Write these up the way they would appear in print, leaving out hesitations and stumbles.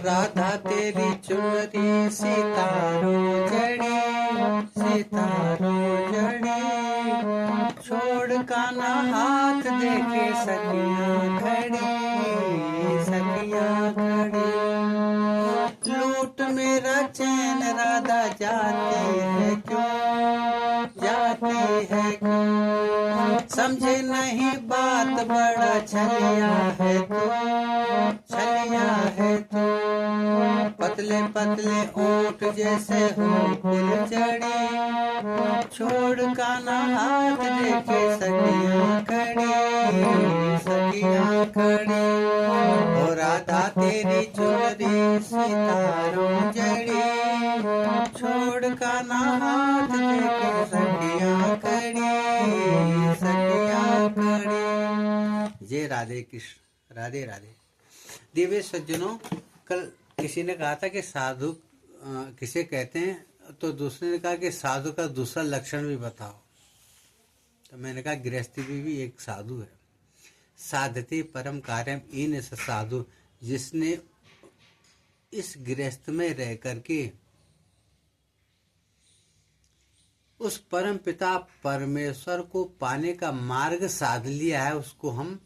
राधा तेरी चुनरी सितारों जड़ी, सितारों जड़ी। छोड़ कान्हा हाथ देके सखियां खड़ी, सखियां खड़ी। लूट मेरा चैन राधा जाती है क्यों, जाती है क्यों। समझे नहीं बात बड़ा छलिया है तू, छलिया है तू। पतले पतले ओंठ जैसे हो फूल चढ़ी, छोड़ कान्हा हाथ देके सखियां खड़ी, सखियां खड़ी। ओ राधा तेरी चुनरी सितारों जड़ी, छोड़ कान्हा हाथ देके सखियां खड़ी, सखियां खड़ी। जय राधे कृष्ण, राधे राधे। दिव्य सज्जनों, कल किसी ने कहा था कि साधु किसे कहते हैं, तो दूसरे ने कहा कि साधु का दूसरा लक्षण भी बताओ। तो मैंने कहा गृहस्थी भी एक साधु है। साधते परम कार्यम इन साधु, जिसने इस गृहस्थ में रह करके उस परम पिता परमेश्वर को पाने का मार्ग साध लिया है, उसको हम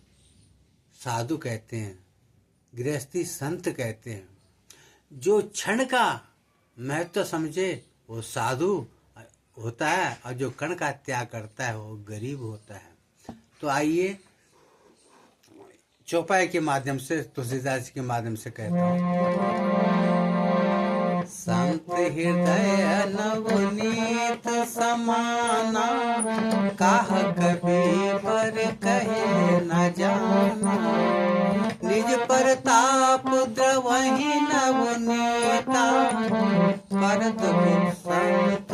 साधु कहते हैं, गृहस्थी संत कहते हैं। जो क्षण का महत्व समझे वो साधु होता है, और जो कण का त्याग करता है वो गरीब होता है। तो आइए चौपाई के माध्यम से, तुलसीदास के माध्यम से कहता हूँ। संत हृदय नवनीत समाना, काह कभी पर कहे न जाना। निज परताप द्रवहि नवनीता, परत संत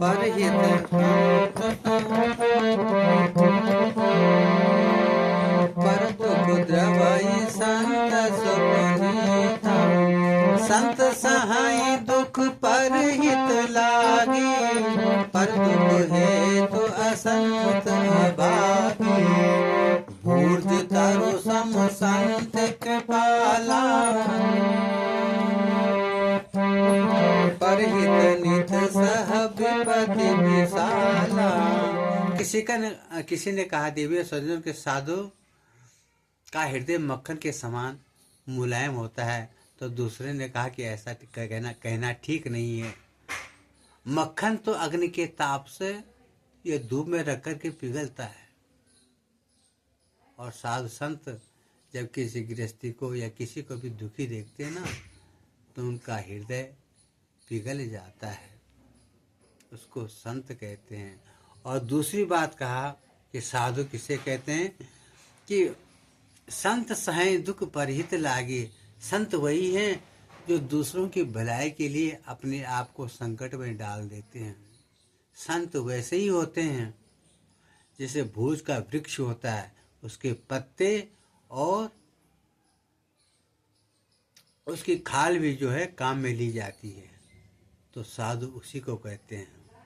परहित परत द्रवहि संत सुपनीता। संत सहाय दुख पर हित लागे, पर दुख है तो असंत अभागी। भूर्ज तरु सम संत कृपाला, पर हित नित सह विपति विशाला। किसी ने कहा देवी सज्जन के साधु का हृदय मक्खन के समान मुलायम होता है। तो दूसरे ने कहा कि ऐसा कहना ठीक नहीं है। मक्खन तो अग्नि के ताप से या धूप में रख कर के पिघलता है, और साधु संत जब किसी गृहस्थी को या किसी को भी दुखी देखते हैं ना, तो उनका हृदय पिघल जाता है, उसको संत कहते हैं। और दूसरी बात कहा कि साधु किसे कहते हैं, कि संत सहाय दुख परहित लागे। संत वही हैं जो दूसरों की भलाई के लिए अपने आप को संकट में डाल देते हैं। संत वैसे ही होते हैं जैसे भूज का वृक्ष होता है, उसके पत्ते और उसकी खाल भी जो है काम में ली जाती है। तो साधु उसी को कहते हैं।